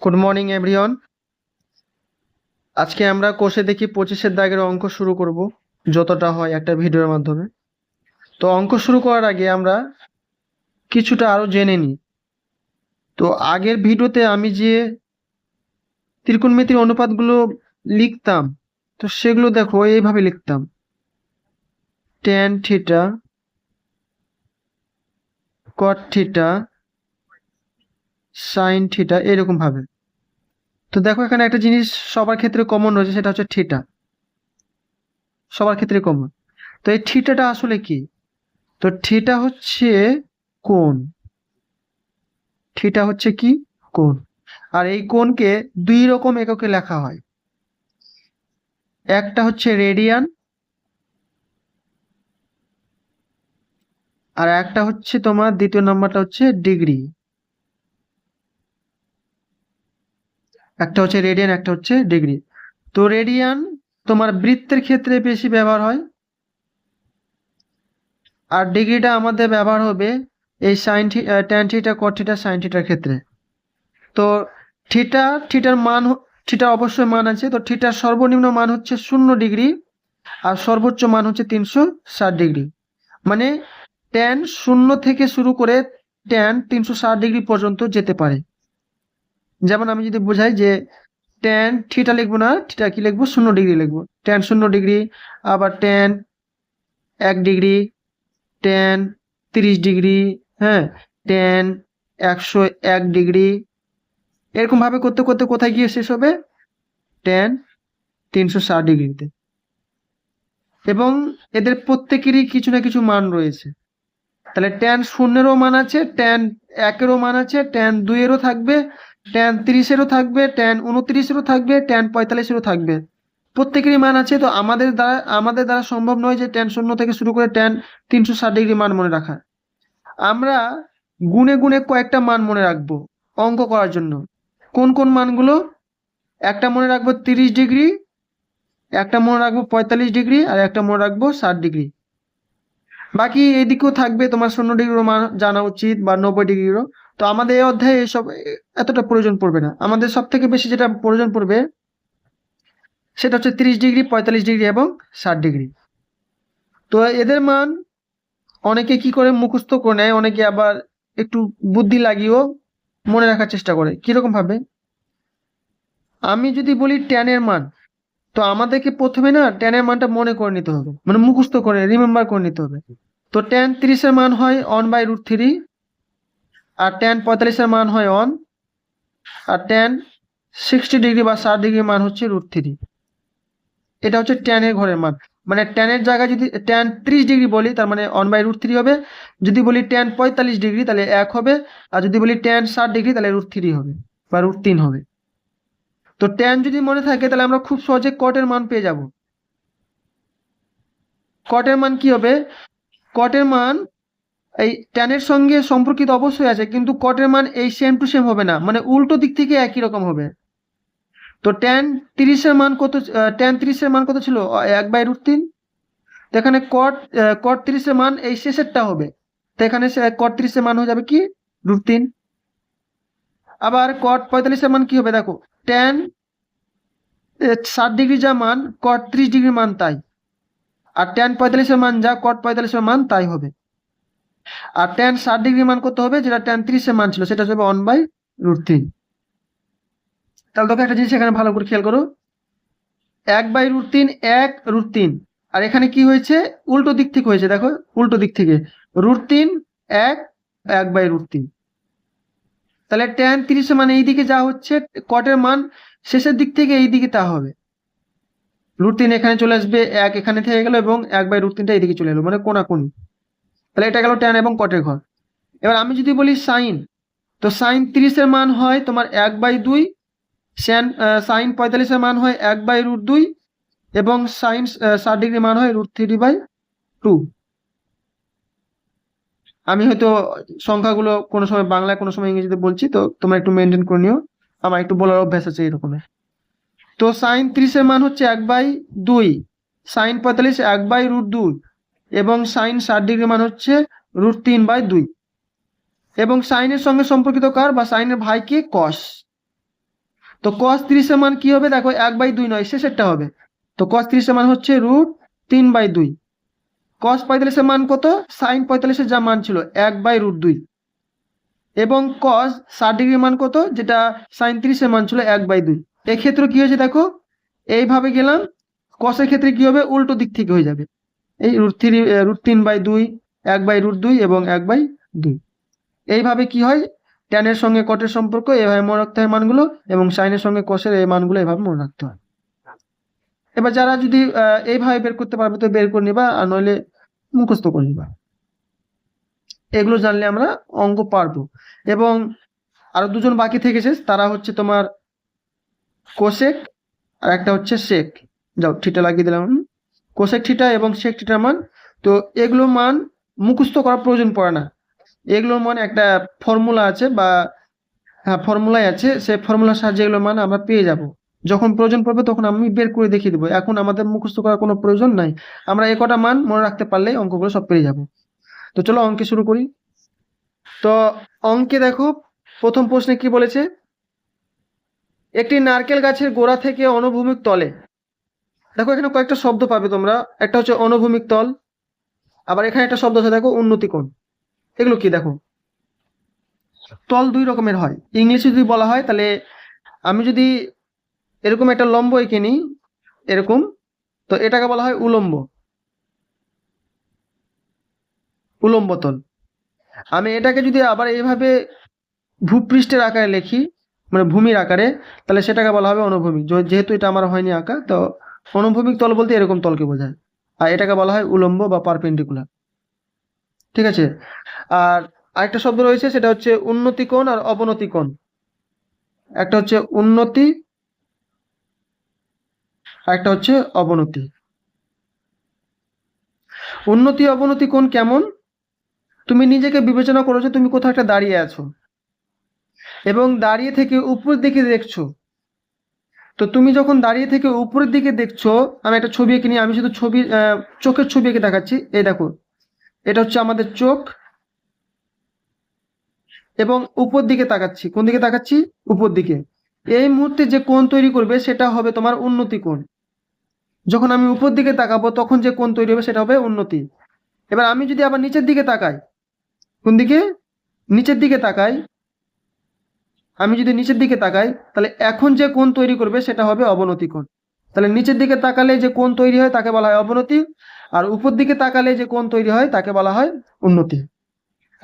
Good morning everyone. আজকে আমরা কোষে দেখি 25-এর দাগের অঙ্ক শুরু করব, যতটা হয় একটা ভিডিওর মাধ্যমে। তো অঙ্ক শুরু করার আগে আমরা কিছুটা আরো জেনে নিই। তো আগের ভিডিওতে আমি যে ত্রিকোণমিতির অনুপাতগুলো লিখতাম, তো সেগুলো দেখো এইভাবে লিখতাম: tan theta, cot theta, sine theta, এরকম ভাবে। তো দেখো এখানে একটা জিনিস সবার ক্ষেত্রে কমন রয়েছে, সেটা হচ্ছে থিটা। সবার ক্ষেত্রে কমন। তো এই থিটাটা আসলে কি? তো থিটা হচ্ছে কোণ। থিটা হচ্ছে কি? কোণ। আর এই কোণকে দুই রকম এককে লেখা হয়। একটা হচ্ছে রেডিয়ান, আর একটা হচ্ছে তোমার দ্বিতীয় নাম্বারটা হচ্ছে ডিগ্রি। একটা হচ্ছে রেডিয়ান, একটা হচ্ছে ডিগ্রি। তো রেডিয়ান তোমার বৃত্তের ক্ষেত্রে বেশি ব্যবহার হয়, আর ডিগ্রিটা আমাদের ব্যবহার হবে এই tan theta, cot theta, sine থিটার ক্ষেত্রে। তো থিটা, থিটার মান, থিটা অবশ্যই মান আছে। তো থিটার সর্বনিম্ন মান হচ্ছে 0 ডিগ্রি, আর সর্বোচ্চ মান হচ্ছে 360 ডিগ্রি। মানে ট্যান 0 থেকে শুরু করে ট্যান 360 ডিগ্রি পর্যন্ত যেতে পারে। যেমন আমি যদি বোঝাই যে ট্যান থিটা লিখবো না, থিটা কি লিখবো, 0 ডিগ্রি লিখবো। ট্যান 0 ডিগ্রি, আবার ট্যান 1 ডিগ্রি, ট্যান 30 ডিগ্রি, হ্যাঁ, ট্যান 101 ডিগ্রি। এরকম ভাবে করতে করতে কোথায় গিয়ে শেষ হবে? ট্যান 360 ডিগ্রিতে। এবং এদের প্রত্যেকেরই কিছু না কিছু মান রয়েছে। তাহলে ট্যান 0-এরও মান আছে, ট্যান 1-এরও মান আছে, ট্যান 2-এরও থাকবে, ট্যান 30-এরও থাকবে, ট্যান 29-এরও থাকবে, ট্যান 45-এরও থাকবে। প্রত্যেকেরই মান আছে। তো আমাদের দ্বারা সম্ভব নয় যে ট্যান 0 থেকে শুরু করে ট্যান 360 ডিগ্রি মান মনে রাখা। আমরা গুণে গুণে কয়েকটা মান মনে রাখবো অঙ্ক করার জন্য। কোন কোন মানগুলো? একটা মনে রাখবো 30 ডিগ্রি, একটা মনে রাখবো 45 ডিগ্রি, আর একটা মনে রাখবো 60 ডিগ্রি। বাকি এদিকেও থাকবে তোমার 0 ডিগ্রিরও মান জানা উচিত, বা 90 ডিগ্রিরও। তো আমাদের এই অধ্যায়ে এসব এতটা প্রয়োজন পড়বে না। আমাদের সব থেকে বেশি যেটা প্রয়োজন পড়বে সেটা হচ্ছে 30 ডিগ্রি, 45 ডিগ্রি এবং 60 ডিগ্রি। তো এদের মান অনেকে কি করে মুখস্থ করে নেয়, অনেকে আবার একটু বুদ্ধি লাগিয়েও মনে রাখার চেষ্টা করে। কিরকম ভাবে? আমি যদি বলি ট্যানের মান, তো আমাদেরকে প্রথমে না ট্যানের মানটা মনে করে নিতে হবে, মানে মুখস্থ করে রিমেম্বার করে নিতে হবে। তো ট্যান 30-এর মান হয় 1/√3, আর ট্যান 45-এর মান হয় 1, আর ট্যান 60 ডিগ্রি বা 60 ডিগ্রির মান হচ্ছে √3। এটা হচ্ছে ট্যানের ঘরের মান। মানে ট্যানের জায়গায় যদি ট্যান 30 ডিগ্রি বলি, তার মানে 1/√3 হবে। যদি বলি ট্যান 45 ডিগ্রি, তাহলে 1 হবে। আর যদি বলি ট্যান 60 ডিগ্রি, তাহলে √3 হবে বা √3 হবে। তো ট্যান যদি মনে থাকে, তাহলে আমরা খুব সহজে কটের মান পেয়ে যাব। কটের মান কি হবে? কটের মান এই ট্যানের সঙ্গে সম্পর্কিত অবশ্যই আছে, কিন্তু কটের মান এই সেম টু সেম হবে না, মানে উল্টো দিক থেকে একই রকম হবে। তো ট্যান 30-এর মান কত? ট্যান 30-এর মান কত ছিল? 1/√3। তো এখানে কট 30-এর মান এই শেষেরটা হবে। তো এখানে কট 30-এর মান হয়ে যাবে কি? √3। আবার কট 45-এর মান কি হবে? দেখো, ট্যান 60 ডিগ্রি যা মান, কট 30 ডিগ্রির মান তাই। আর ট্যান 45-এর মান যা, কট 45-এর মান তাই হবে। আর ট্যান 60 ডিগ্রির মান কত হবে? যেটা ট্যান 30-এর মান ছিল, সেটা হবে 1/√3। তাহলে তোকে একটা জিনিস এখানে ভালো করে খেয়াল করো, 1/√3, 1√3। আর এখানে কি হয়েছে? উল্টো দিক থেকে হয়েছে। দেখো, উল্টো দিক থেকে √3, 1/√3। তাহলে ট্যান 30-এর মান এইদিকে যা হচ্ছে, কটের মান শেষের দিক থেকে এই দিকে তা হবে। √3 এখানে চলে আসবে, 1 এখানে থেকে গেল, এবং 1/√3টা এইদিকে চলে এলো, মানে কোনাকুনি। তাহলে এটা গেল ট্যান এবং কটের ঘর। এবার আমি যদি বলি সাইন, তো সাইন 30-এর মান হয় তোমার 1/2, সাইন 45-এর মান হয় 1/√2, এবং সাইন 60 ডিগ্রি মান হয় √3/2। আমি হয়তো সংখ্যাগুলো কোনো সময় বাংলায় কোনো সময় ইংরেজিতে বলছি, তো তোমরা একটু মেনটেন করে নিও, আমার একটু বলার অভ্যাস আছে এরকমের। তো সাইন 30-এর মান হচ্ছে 1/2, সাইন 45 1/√2, এবং সাইন 60 ডিগ্রি মান হচ্ছে √3/2। এবং সাইনের সঙ্গে সম্পর্কিত কার বা সাইনের ভাই কে? কস। তো cos 30 এর মান কি হবে দেখো 1/2 নয়, শেষেরটা হবে। তো cos 30 এর মান হচ্ছে √3/2। cos 45 এর মান কত, sin 45 এর যা মান ছিল 1/√2। এবং cos 60 ডিগ্রির মান কত, যেটা sin 30 এর মান ছিল 1/2। এক্ষেত্রে কি হয়েছে দেখো, এইভাবে গেলাম, cos এর ক্ষেত্রে কি হবে, উল্টো দিক থেকে হয়ে যাবে। এই √3/2, 1/√2 এবং 1/2। এইভাবে কি হয়, tan এর সঙ্গে cot এর সম্পর্ক এইভাবে মনে রাখতে হয় মানগুলো, এবং sin এর সঙ্গে cos এর এই মানগুলো এইভাবে মনে রাখতে হয়। এবার যারা যদি এইভাবে বের করতে পারবে তো বের করে নিবা, আর নইলে মুখস্থ করে নিবা। এগুলো জানলে আমরা অঙ্ক পারবো। এবং আরো দুজন বাকি থেকেছে, তারা হচ্ছে তোমার কোসেক আর একটা হচ্ছে সেক। যাও থিটা লাগিয়ে দিলাম। কোসেক থিটা এবং সেক থিটার মান, তো এগুলোর মান মুখস্থ করার প্রয়োজন পড়ে না। এগুলোর মান একটা ফর্মুলা আছে, বা হ্যাঁ ফর্মুলাই আছে, সেই ফর্মুলার সাহায্যে এগুলোর মান আমরা পেয়ে যাব। যখন প্রয়োজন পড়বে তখন আমি বের করে দেখিয়ে দেবো, এখন আমাদের মুখস্থ করার কোনো প্রয়োজন নাই। আমরা এ কটা মান মনে রাখতে পারলেই অঙ্কগুলো সব পেয়ে যাব। তো চলো অঙ্কে শুরু করি। তো অঙ্কে দেখো প্রথম প্রশ্নে কি বলেছে, একটি নারকেল গাছের গোড়া থেকে অনুভূমিক তলে, দেখো এখানে কয়েকটা শব্দ পাবে তোমরা, একটা হচ্ছে অনুভূমিক তল, আবার এখানে একটা শব্দ আছে দেখো উন্নতি কোণ। এগুলো কি দেখো, তল দুই রকমের হয়। ইংলিশে যদি বলা হয় তাহলে আমি যদি এরকম একটা লম্ব এঁকে নিই এরকম, তো এটাকে বলা হয় উলম্ব, উলম্ব তল। আমি এটাকে যদি আবার এইভাবে ভূপৃষ্ঠের আকারে লিখি, মানে ভূমির আকারে, তাহলে সেটাকে বলা হবে অনুভূমিক। যেহেতু এটা আমার হয়নি আঁকা, তো অনুভূমিক তল বলতে এরকম তলকে বোঝায়, আর এটাকে বলা হয় উলম্ব বা পারপেন্ডিকুলার। ঠিক আছে। আর আরেকটা শব্দ রয়েছে, সেটা হচ্ছে উন্নতি কোণ আর অবনতি কোণ। একটা হচ্ছে উন্নতি, আর একটা হচ্ছে অবনতি। উন্নতি অবনতি কোণ কেমন, তুমি নিজেকে বিবেচনা করো যে তুমি কোথাও একটা দাঁড়িয়ে আছো, এবং দাঁড়িয়ে থেকে উপরের দিকে দেখছো। তো তুমি যখন দাঁড়িয়ে থেকে উপরের দিকে দেখছো, আমি একটা ছবি এঁকে নিই, আমি শুধু ছবি চোখের ছবি এঁকে দেখাচ্ছি। এই দেখো, এটা হচ্ছে আমাদের চোখ, এবং উপর দিকে তাকাচ্ছি। কোন দিকে তাকাচ্ছি, উপর দিকে। এই মুহূর্তে যে কোণ তৈরি করবে সেটা হবে তোমার উন্নতি কোণ। যখন আমি উপর দিকে তাকাবো তখন যে কোণ তৈরি হবে সেটা হবে উন্নতি। এবার আমি যদি আবার নিচের দিকে তাকাই, কোন দিকে, নিচের দিকে তাকাই, আমি যদি নিচের দিকে তাকাই তাহলে এখন যে কোণ তৈরি করবে সেটা হবে অবনতি কোণ। তাহলে নিচের দিকে তাকালে যে কোণ তৈরি হয় তাকে বলা হয় অবনতি, আর উপর দিকে তাকালে যে কোণ তৈরি হয় তাকে বলা হয় উন্নতি।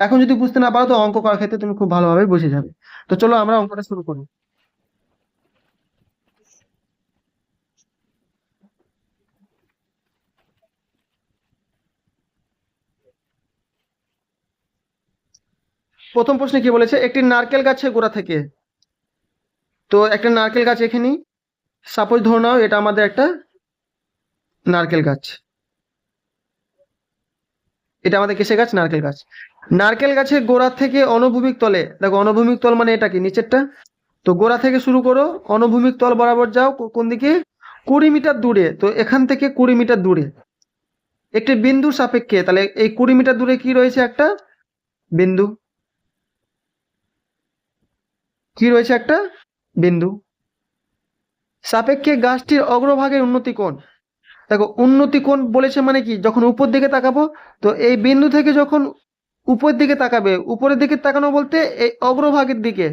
এখন যদি বুঝতে না পারো তো অঙ্ক করার ক্ষেত্রে তুমি খুব ভালোভাবে বুঝে যাবে। তো চলো আমরা অঙ্কটা শুরু করি। প্রথম প্রশ্নে কি বলেছে, একটি নারকেল গাছের গোড়া থেকে। তো একটা নারকেল গাছ এখানে, সাপোজ ধরে নাও এটা আমাদের একটা নারকেল গাছ, এটা আমাদের কিসের গাছ, নারকেল গাছ। নারকেল গাছের গোড়া থেকে অনুভূমিক তলে, দেখো অনুভূমিক তল মানে এটা কি, নিচেরটা। তো গোড়া থেকে শুরু করো, অনুভূমিক তল বরাবর যাও কোন দিকে, 20 মিটার দূরে। তো এখান থেকে 20 মিটার দূরে একটি বিন্দুর সাপেক্ষে, তাহলে এই 20 মিটার দূরে কি রয়েছে, একটা বিন্দু। কি রয়েছে, একটা বিন্দু। সাপেক্ষে গাছটির অগ্রভাগের উন্নতি কোণ। দেখো উন্নতি কোণ বলেছে মানে কি, যখন উপর দিকে তাকাবো, তো এই বিন্দু থেকে যখন উপর দিকে তাকাবে, উপরের দিকে তাকানো বলতে এই অগ্রভাগের দিকে,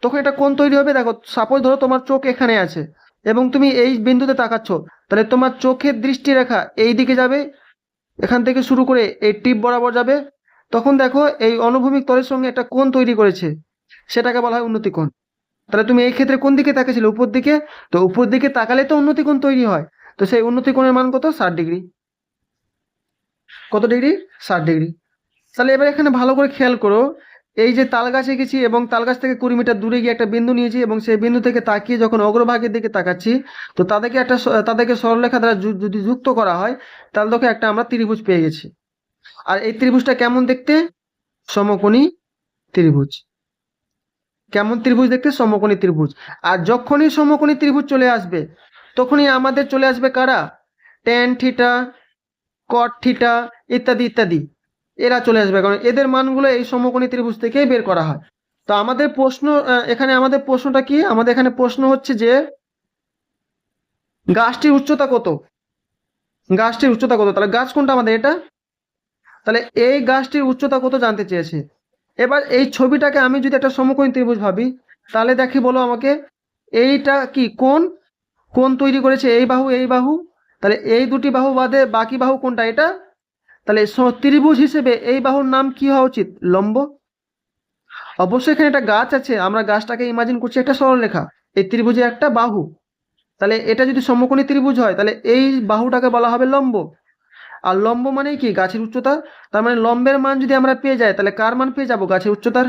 তখন এটা কোণ তৈরি হবে। দেখো সাপোজ ধরো তোমার চোখ এখানে আছে এবং তুমি এই বিন্দুতে তাকাচ্ছ, তাহলে তোমার চোখের দৃষ্টিরেখা এই দিকে যাবে, এখান থেকে শুরু করে এই টিপ বরাবর যাবে। তখন দেখো এই অনুভূমিক তলের সঙ্গে একটা কোণ তৈরি করেছে, সেটাকে বলা হয় উন্নতি কোণ। তাহলে তুমি এই ক্ষেত্রে কোন দিকে তাকিয়েছিলে, উপর দিকে। তো উপর দিকে তাকালে তো উন্নতি কোণ তৈরি হয়। তো সেই উন্নতি কোণের মান কত, 60 ডিগ্রি। কত ডিগ্রি, 60 ডিগ্রি। তাহলে এবার এখানে ভালো করে খেয়াল করো, এই যে তাল গাছ এঁকেছি এবং তাল গাছ থেকে 20 মিটার দূরে গিয়ে একটা বিন্দু নিয়েছি, এবং সেই বিন্দু থেকে তাকিয়ে যখন অগ্রভাগের দিকে তাকাচ্ছি, তো তাদেরকে সরলরেখা দ্বারা যদি যুক্ত করা হয়, তাহলে দেখো একটা আমরা ত্রিভুজ পেয়ে গেছি। আর এই ত্রিভুজটা কেমন দেখতে, সমকোণী ত্রিভুজ। কেমন ত্রিভুজ দেখতে, সমকোণী ত্রিভুজ। আর যখনই সমকোণী ত্রিভুজ চলে আসবে তখনই আমাদের চলে আসবে কারা, ট্যান থিটা, কট থিটা, ইত্যাদি ইত্যাদি, এরা চলে আসবে, কারণ এদের মানগুলো এই সমকোণী ত্রিভুজ থেকেই বের করা হয়। তো আমাদের প্রশ্ন এখানে আমাদের প্রশ্নটা কি, আমাদের এখানে প্রশ্ন হচ্ছে যে গাছটির উচ্চতা কত, গাছটির উচ্চতা কত, তাহলে গাছ কোনটা আমাদের এটা, তাহলে এই গাছটির উচ্চতা কত জানতে চেয়েছে। এবার এই ছবিটাকে আমি যদি একটা সমকোণী ত্রিভুজ ভাবি, তাহলে দেখি বলো আমাকে, এইটা কি কোণ, কোণ তৈরি করেছে এই বাহু এই বাহু, তাহলে এই দুটি বাহু বাদে বাকি বাহু কোনটা এটা, তাহলে ত্রিভুজ হিসেবে এই বাহুর নাম কি হওয়া উচিত, লম্ব। অবশ্যই এখানে একটা গাছ আছে, আমরা গাছটাকে ইমাজিন করছি একটা সরলরেখা, এই ত্রিভুজের একটা বাহু, তাহলে এটা যদি সমকোণী ত্রিভুজ হয় তাহলে এই বাহুটাকে বলা হবে লম্ব। আর লম্ব মানে কি, গাছের উচ্চতা, তার মানে লম্বের মান যদি আমরা পেয়ে যাই তাহলে কার মান পেয়ে যাব, গাছের উচ্চতার।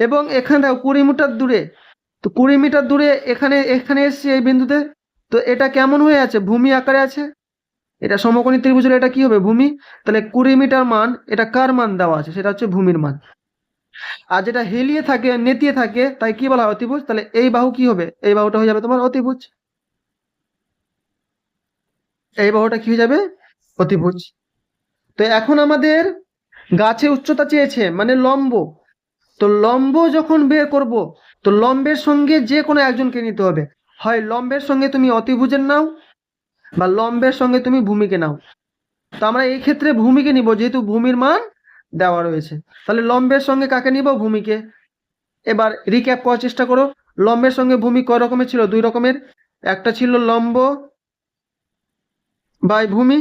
এবং এখানে দেখো 20 মিটার দূরে, তো 20 মিটার দূরে এখানে এখানে এসছে এই বিন্দুতে, তো এটা কেমন হয়ে আছে, ভূমি আকারে আছে, এটা সমকোণী ত্রিভুজ হলে এটা কি হবে, ভূমি। তাহলে 20 মিটার মান, এটা কার মান দেওয়া আছে, সেটা হচ্ছে ভূমির মান। আর যেটা হেলিয়ে থাকে নেতিয়ে থাকে তাই কি বলা হয়, অতিভুজ, তাহলে এই বাহু কি হবে, এই বাহুটা হয়ে যাবে তোমার অতিভুজ, এই বাহুটা কি হয়ে যাবে, অতিভুজ। তো এখন আমাদের গাছের উচ্চতা চেয়েছে মানে লম্ব, তো লম্ব যখন বের করব, তো লম্বের সঙ্গে যে কোনো একজনকে নিতে হবে, হয় লম্বের সঙ্গে তুমি অতিভুজের নাও বা লম্বের সঙ্গে তুমি ভূমিকে নাও। তো আমরা এই ক্ষেত্রে ভূমিকে নিব যেহেতু ভূমির মান দেওয়া রয়েছে, তাহলে লম্বের সঙ্গে কাকে নিব, ভূমিকে। এবার রিক্যাপ করার চেষ্টা করো, লম্বের সঙ্গে ভূমি কয় রকমের ছিল, দুই রকমের, একটা ছিল লম্ব বাই ভূমি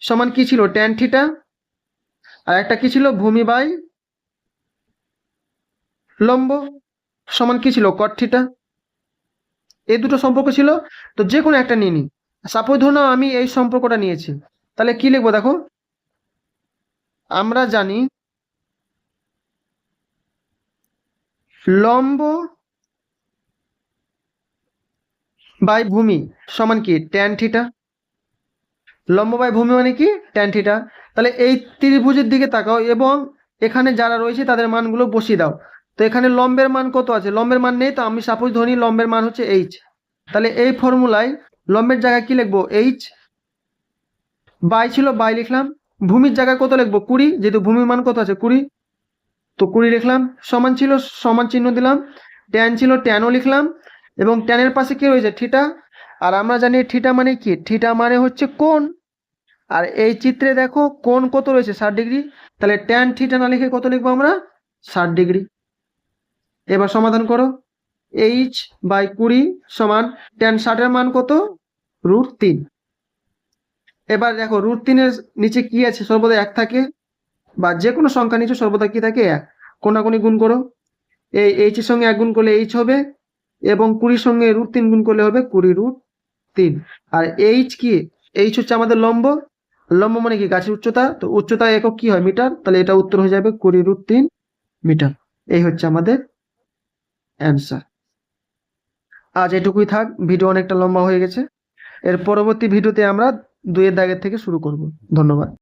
সমান কি ছিল, ট্যান থিটা, আর একটা কি ছিল, ভূমি বাই লম্ব সমান কি ছিল, কট থিটা। এই দুটো সম্পর্ক ছিল, তো যে কোনো একটা নিয়ে নি। সাপোজ ধরো আমি এই সম্পর্কটা নিয়েছি, তাহলে কি লিখবো দেখো, আমরা জানি লম্ব বাই ভূমি সমান কি, ট্যান থিটা। লম্ব বাই ভূমি মানে কি, ট্যান থিটা। তাহলে এই ত্রিভুজের দিকে তাকাও এবং এখানে যারা রয়েছে তাদের মানগুলো বসিয়ে দাও। তো এখানে লম্বের মান কত আছে, লম্বের মান নেই, তো আমি সাপোজ ধরি লম্বের মান হচ্ছে এইচ, তাহলে এই ফর্মুলায় লম্বের জায়গায় কি লিখবো, এইচ, বাই ছিল বাই লিখলাম, ভূমির জায়গায় কত লিখবো, 20, যেহেতু ভূমির মান কত আছে 20, তো 20 লিখলাম, সমান ছিল সমান চিহ্ন দিলাম, ট্যান ছিল ট্যানও লিখলাম, এবং ট্যানের পাশে কি রয়েছে, থিটা। আর আমরা জানি থিটা মানে কি, থিটা মানে হচ্ছে কোণ, আর এই চিত্রে দেখো কোণ কত রয়েছে, 60 ডিগ্রি, তাহলে ট্যান থিটা না লিখে কত লিখবো আমরা, 60 ডিগ্রি। এবার সমাধান করো, এইচ বাই 20 সমান ট্যান 60-এর মান কত, √3। এবার দেখো √3-এর নিচে কি আছে, সর্বদা 1 থাকে, বা যে কোনো সংখ্যা নিচে সর্বদা কি থাকে, 1, কোনাকুনি গুণ করো, এই এইচ এর সঙ্গে 1 গুণ করলে এইচ হবে, এবং 20 সঙ্গে √3 গুণ করলে হবে 20√3। আর এইচ কি, এইচ হচ্ছে আমাদের লম্ব, লম্ব মানে কি, গাছের উচ্চতা, তো উচ্চতা একক কি হয়, মিটার, তাহলে এটা উত্তর হয়ে যাবে 20√3 মিটার। এই হচ্ছে আমাদের অ্যান্সার। আজ এটুকুই থাক, ভিডিও অনেকটা লম্বা হয়ে গেছে, এর পরবর্তী ভিডিওতে আমরা 2 এর দাগের থেকে শুরু করব। ধন্যবাদ।